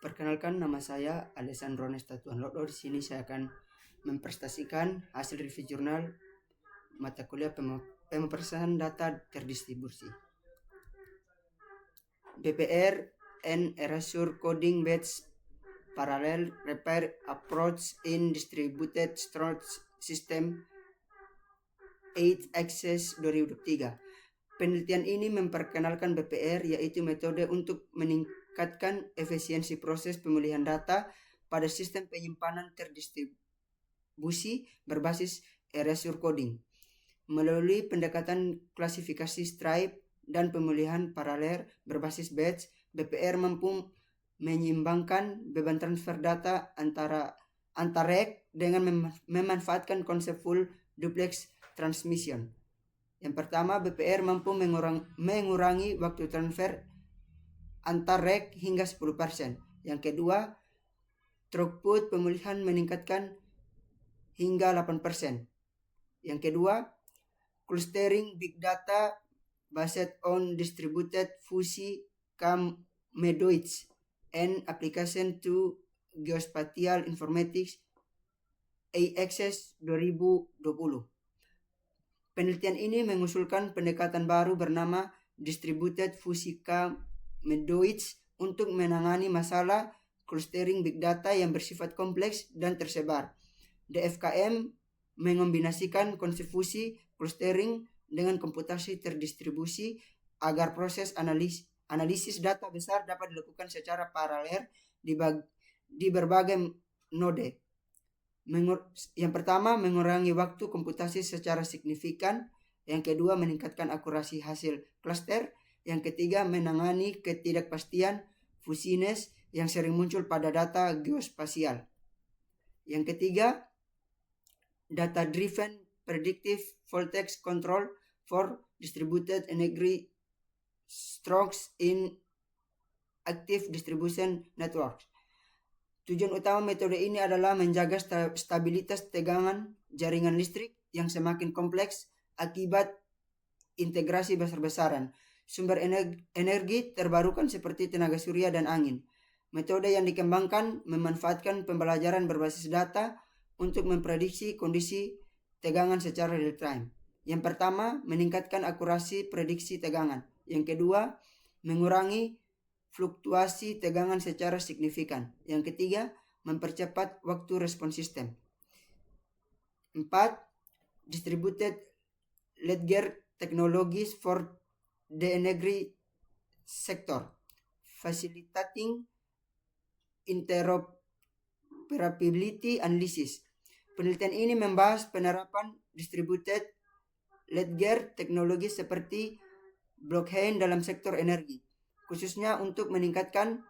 Perkenalkan, nama saya Alessandro Nestatuan Lodo. Di sini saya akan mempresentasikan hasil review jurnal mata kuliah pemrosesan data terdistribusi. BPR and Erasure Coding Based Parallel Repair Approach in Distributed Storage System 8 Access 2023. Penelitian ini memperkenalkan BPR, yaitu metode untuk meningkatkan efisiensi proses pemulihan data pada sistem penyimpanan terdistribusi berbasis erasure coding. Melalui pendekatan klasifikasi stripe dan pemulihan paralel berbasis batch, BPR mampu menyeimbangkan beban transfer data antar rek dengan memanfaatkan konsep full duplex transmission. Yang pertama, BPR mampu mengurangi waktu transfer antar rek hingga 10%. Yang kedua, throughput pemulihan meningkatkan hingga 8%. Yang kedua, clustering big data based on distributed fuzzy camedoids and application to geospatial informatics AXS 2020. Penelitian ini mengusulkan pendekatan baru bernama Distributed Fuzzy Camedoids untuk menangani masalah clustering big data yang bersifat kompleks dan tersebar. DFKM mengombinasikan konsep fuzzy clustering dengan komputasi terdistribusi agar proses analisis data besar dapat dilakukan secara paralel di berbagai node. Yang pertama, mengurangi waktu komputasi secara signifikan. Yang kedua, meningkatkan akurasi hasil cluster. Yang ketiga, menangani ketidakpastian fuzziness yang sering muncul pada data geospasial. Yang ketiga, data driven predictive voltage control for distributed energy strokes in active distribution networks. Tujuan utama metode ini adalah menjaga stabilitas tegangan jaringan listrik yang semakin kompleks akibat integrasi besar-besaran sumber energi terbarukan seperti tenaga surya dan angin. Metode yang dikembangkan memanfaatkan pembelajaran berbasis data untuk memprediksi kondisi tegangan secara real time. Yang pertama, meningkatkan akurasi prediksi tegangan. Yang kedua, mengurangi fluktuasi tegangan secara signifikan. Yang ketiga, mempercepat waktu respon sistem. 4. Distributed ledger technologies for the energy sector, facilitating interoperability analysis. Penelitian ini membahas penerapan distributed ledger teknologi seperti blockchain dalam sektor energi, khususnya untuk meningkatkan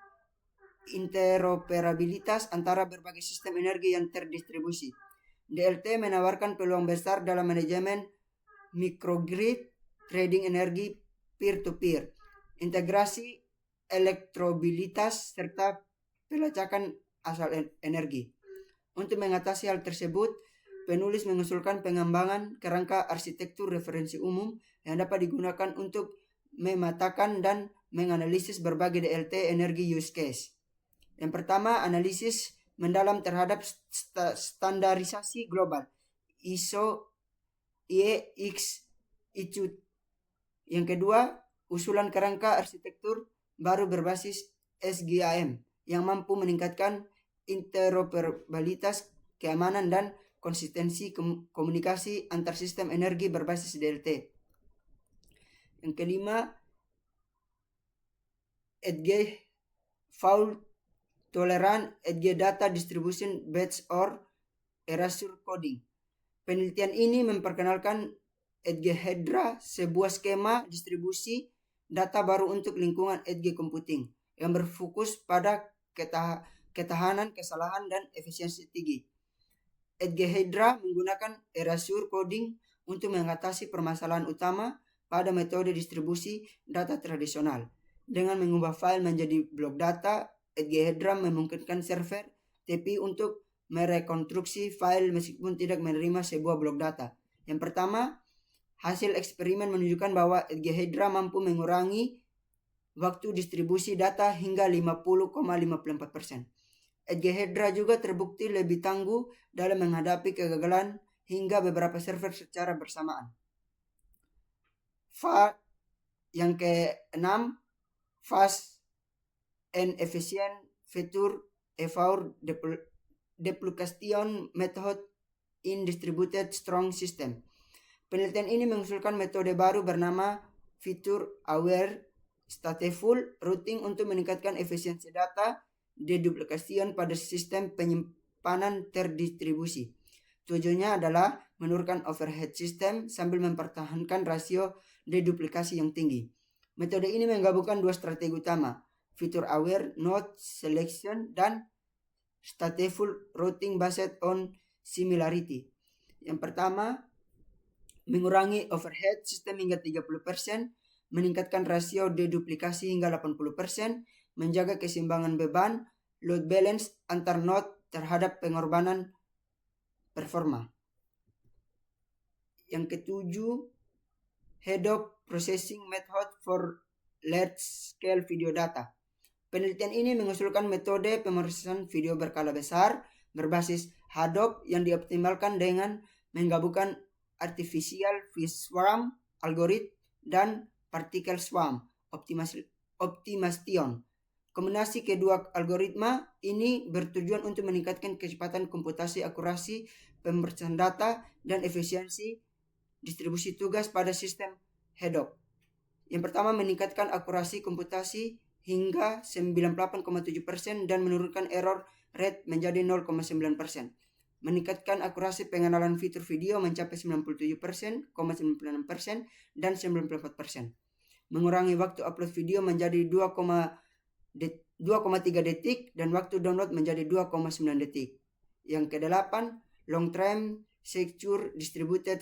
interoperabilitas antara berbagai sistem energi yang terdistribusi. DLT menawarkan peluang besar dalam manajemen microgrid, trading energi peer-to-peer, integrasi elektrobilitas, serta pelacakan asal energi. Untuk mengatasi hal tersebut, penulis mengusulkan pengembangan kerangka arsitektur referensi umum yang dapat digunakan untuk memetakan dan menganalisis berbagai DLT energi use case. Yang pertama, analisis mendalam terhadap standarisasi global ISO IEX ICU. Yang kedua, usulan kerangka arsitektur baru berbasis SGAM yang mampu meningkatkan interoperabilitas, keamanan, dan konsistensi komunikasi antar sistem energi berbasis DLT. Yang kelima, edge fault tolerant edge data distribution based or erasure coding. Penelitian ini memperkenalkan Edgehedra, sebuah skema distribusi data baru untuk lingkungan edge computing yang berfokus pada ketahanan, kesalahan, dan efisiensi tinggi. Edgehedra menggunakan erasure coding untuk mengatasi permasalahan utama pada metode distribusi data tradisional. Dengan mengubah file menjadi blok data, Edgehedra memungkinkan server TP untuk merekonstruksi file meskipun tidak menerima sebuah blok data. Yang pertama, hasil eksperimen menunjukkan bahwa Edgehedra mampu mengurangi waktu distribusi data hingga 50,54%. Edgehedra juga terbukti lebih tangguh dalam menghadapi kegagalan hingga beberapa server secara bersamaan. Yang keenam, fast and efficient feature EVAUR duplication method in distributed strong system. Penelitian ini mengusulkan metode baru bernama feature aware stateful routing untuk meningkatkan efisiensi data deduplikasian pada sistem penyimpanan terdistribusi. Tujuannya adalah menurunkan overhead sistem sambil mempertahankan rasio deduplikasi yang tinggi. Metode ini menggabungkan dua strategi utama, feature aware node selection dan stateful routing based on similarity. Yang pertama, mengurangi overhead sistem hingga 30%, meningkatkan rasio deduplikasi hingga 80%, menjaga keseimbangan beban, load balance antar node terhadap pengorbanan performa. Yang ketujuh, Hadoop processing method for large scale video data. Penelitian ini mengusulkan metode pemrosesan video berskala besar berbasis Hadoop yang dioptimalkan dengan menggabungkan artificial fish swarm algorithm dan particle swarm optimization. Kombinasi kedua algoritma ini bertujuan untuk meningkatkan kecepatan komputasi, akurasi pemrosesan data, dan efisiensi distribusi tugas pada sistem Hadoop. Yang pertama, meningkatkan akurasi komputasi hingga 98,7% dan menurunkan error rate menjadi 0,9%. Meningkatkan akurasi pengenalan fitur video mencapai 97,96% dan 94%. Mengurangi waktu upload video menjadi 2,3 detik dan waktu download menjadi 2,9 detik. Yang kedelapan, long term secure distributed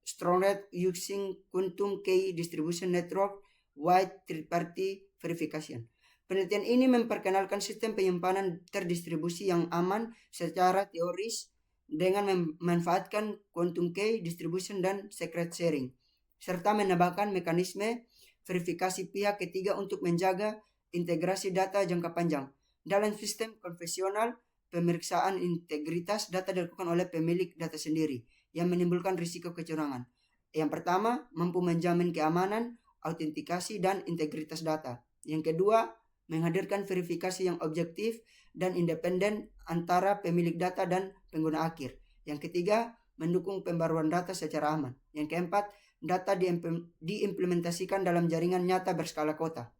storage using quantum key distribution network wide third-party verification. Penelitian ini memperkenalkan sistem penyimpanan terdistribusi yang aman secara teoris dengan memanfaatkan quantum key distribution dan secret sharing, serta menambahkan mekanisme verifikasi pihak ketiga untuk menjaga integrasi data jangka panjang. Dalam sistem konvensional, pemeriksaan integritas data dilakukan oleh pemilik data sendiri yang menimbulkan risiko kecurangan. Yang pertama, mampu menjamin keamanan, autentikasi, dan integritas data. Yang kedua, menghadirkan verifikasi yang objektif dan independen antara pemilik data dan pengguna akhir. Yang ketiga, mendukung pembaruan data secara aman. Yang keempat, data diimplementasikan dalam jaringan nyata berskala kota.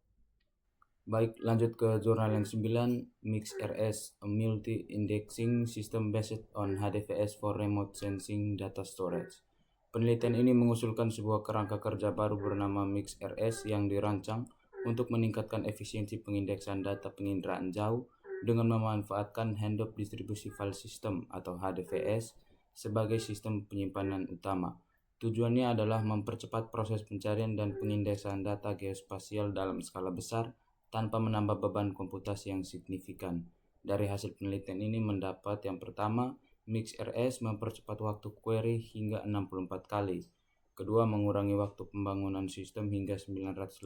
Baik, lanjut ke jurnal yang 9, MixRS, a multi-indexing system based on HDFS for remote sensing data storage. Penelitian ini mengusulkan sebuah kerangka kerja baru bernama MixRS yang dirancang untuk meningkatkan efisiensi pengindeksan data penginderaan jauh dengan memanfaatkan Hadoop Distributed File System atau HDFS sebagai sistem penyimpanan utama. Tujuannya adalah mempercepat proses pencarian dan pengindeksan data geospasial dalam skala besar tanpa menambah beban komputasi yang signifikan. Dari hasil penelitian ini mendapat yang pertama, MixRS mempercepat waktu query hingga 64 kali. Kedua, mengurangi waktu pembangunan sistem hingga 980%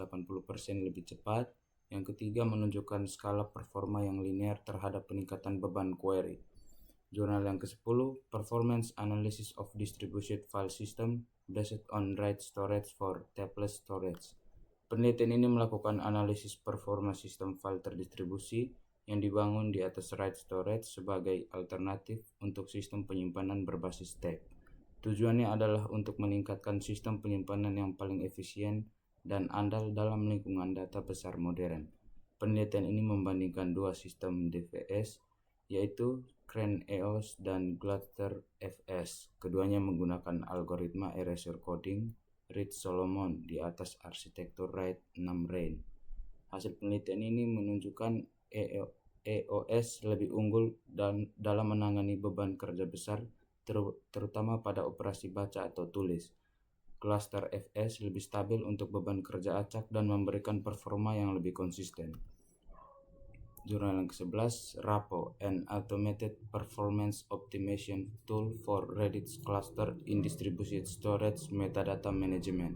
lebih cepat. Yang ketiga, menunjukkan skala performa yang linear terhadap peningkatan beban query. Jurnal yang ke-10, Performance Analysis of Distributed File System based on RAID Storage for Tapeless Storage. Penelitian ini melakukan analisis performa sistem file terdistribusi yang dibangun di atas RAID storage sebagai alternatif untuk sistem penyimpanan berbasis tape. Tujuannya adalah untuk meningkatkan sistem penyimpanan yang paling efisien dan andal dalam lingkungan data besar modern. Penelitian ini membandingkan dua sistem DVS, yaitu Crane EOS dan Gluster FS. Keduanya menggunakan algoritma erasure coding Reed-Solomon di atas arsitektur RAID 6 RAID. Hasil penelitian ini menunjukkan EOS lebih unggul dalam menangani beban kerja besar, terutama pada operasi baca atau tulis. Cluster FS lebih stabil untuk beban kerja acak dan memberikan performa yang lebih konsisten. Jurnal yang ke-11, RAPO, an Automated Performance Optimization Tool for Redis Cluster in Distributed Storage Metadata Management.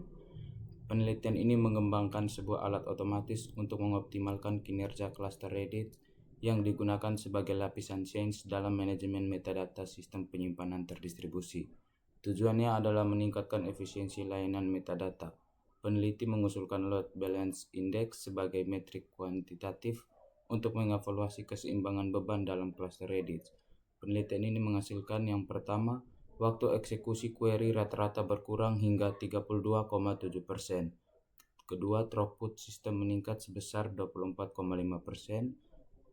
Penelitian ini mengembangkan sebuah alat otomatis untuk mengoptimalkan kinerja cluster Redis yang digunakan sebagai lapisan change dalam manajemen metadata sistem penyimpanan terdistribusi. Tujuannya adalah meningkatkan efisiensi layanan metadata. Peneliti mengusulkan load balance index sebagai metrik kuantitatif untuk mengevaluasi keseimbangan beban dalam cluster Redis. Penelitian ini menghasilkan yang pertama, waktu eksekusi query rata-rata berkurang hingga 32,7%. Kedua, throughput sistem meningkat sebesar 24,5%.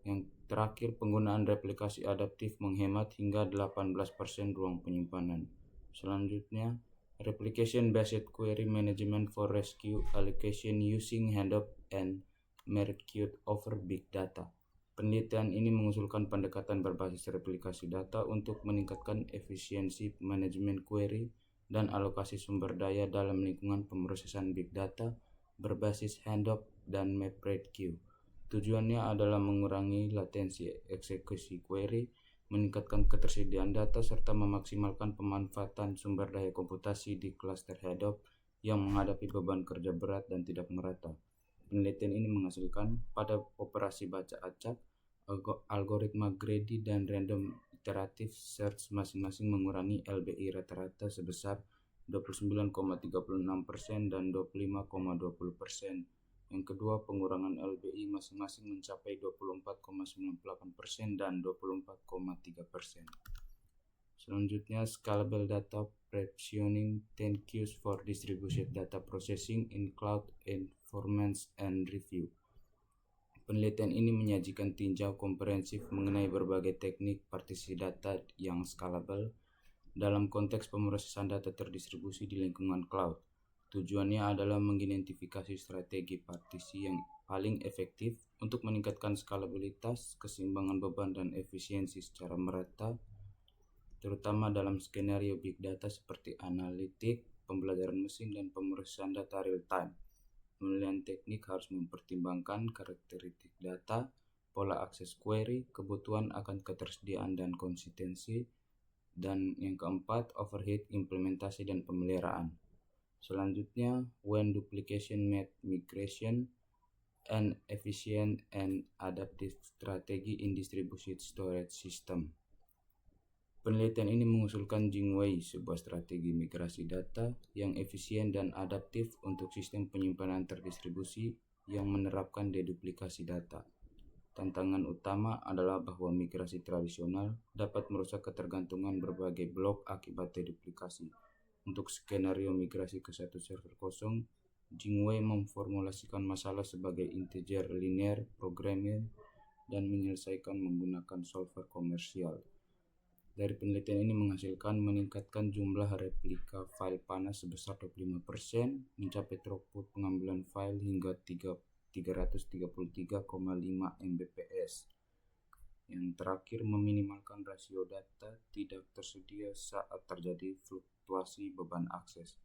Yang terakhir, penggunaan replikasi adaptif menghemat hingga 18% ruang penyimpanan. Selanjutnya, replication-based query management for rescue allocation using handoff and merit queue over big data. Penelitian ini mengusulkan pendekatan berbasis replikasi data untuk meningkatkan efisiensi manajemen query dan alokasi sumber daya dalam lingkungan pemrosesan big data berbasis handoff dan map rate queue. Tujuannya adalah mengurangi latensi eksekusi query, meningkatkan ketersediaan data, serta memaksimalkan pemanfaatan sumber daya komputasi di cluster handoff yang menghadapi beban kerja berat dan tidak merata. Penelitian ini menghasilkan pada operasi baca acak, algoritma greedy dan random iterative search masing-masing mengurangi LBI rata-rata sebesar 29,36% dan 25,20%. Yang kedua, pengurangan LBI masing-masing mencapai 24,98% dan 24,3%. Selanjutnya, Scalable Data Partitioning 10 Queues for Distributed Data Processing in Cloud Information and Review. Penelitian ini menyajikan tinjau komprehensif mengenai berbagai teknik partisi data yang scalable dalam konteks pemrosesan data terdistribusi di lingkungan cloud. Tujuannya adalah mengidentifikasi strategi partisi yang paling efektif untuk meningkatkan skalabilitas, keseimbangan beban, dan efisiensi secara merata, terutama dalam skenario big data seperti analitik, pembelajaran mesin, dan pemrosesan data real-time. Penilaian teknik harus mempertimbangkan karakteristik data, pola akses query, kebutuhan akan ketersediaan dan konsistensi, dan yang keempat, overhead, implementasi, dan pemeliharaan. Selanjutnya, when duplication met migration, an efficient and adaptive strategy in distributed storage system. Penelitian ini mengusulkan Jingwei, sebuah strategi migrasi data yang efisien dan adaptif untuk sistem penyimpanan terdistribusi yang menerapkan deduplikasi data. Tantangan utama adalah bahwa migrasi tradisional dapat merusak ketergantungan berbagai blok akibat deduplikasi. Untuk skenario migrasi ke satu server kosong, Jingwei memformulasikan masalah sebagai integer linear programming dan menyelesaikan menggunakan solver komersial. Dari penelitian ini menghasilkan meningkatkan jumlah replika file panas sebesar 25%, mencapai throughput pengambilan file hingga 333,5 Mbps. Yang terakhir, meminimalkan rasio data tidak tersedia saat terjadi fluktuasi beban akses.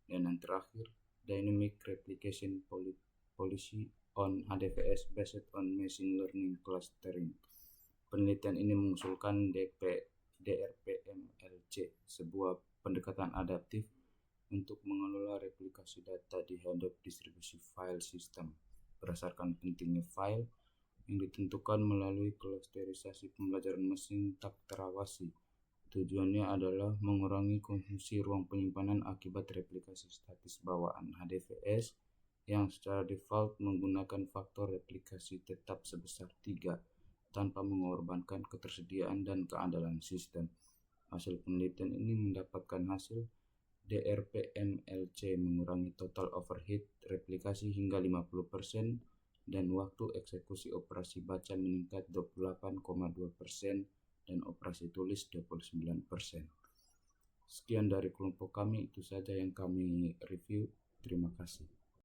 Dan yang terakhir, Dynamic Replication Policy on HDFS based on Machine Learning Clustering. Penelitian ini mengusulkan DRPMLC, sebuah pendekatan adaptif untuk mengelola replikasi data di handoff distribusi file system berdasarkan pentingnya file yang ditentukan melalui klasterisasi pembelajaran mesin tak terawasi. Tujuannya adalah mengurangi konsumsi ruang penyimpanan akibat replikasi statis bawaan HDFS yang secara default menggunakan faktor replikasi tetap sebesar 3 tanpa mengorbankan ketersediaan dan keandalan sistem. Hasil penelitian ini mendapatkan hasil DRPMLC mengurangi total overhead replikasi hingga 50% dan waktu eksekusi operasi baca meningkat 28,2% dan operasi tulis 29%. Sekian dari kelompok kami, itu saja yang kami review. Terima kasih.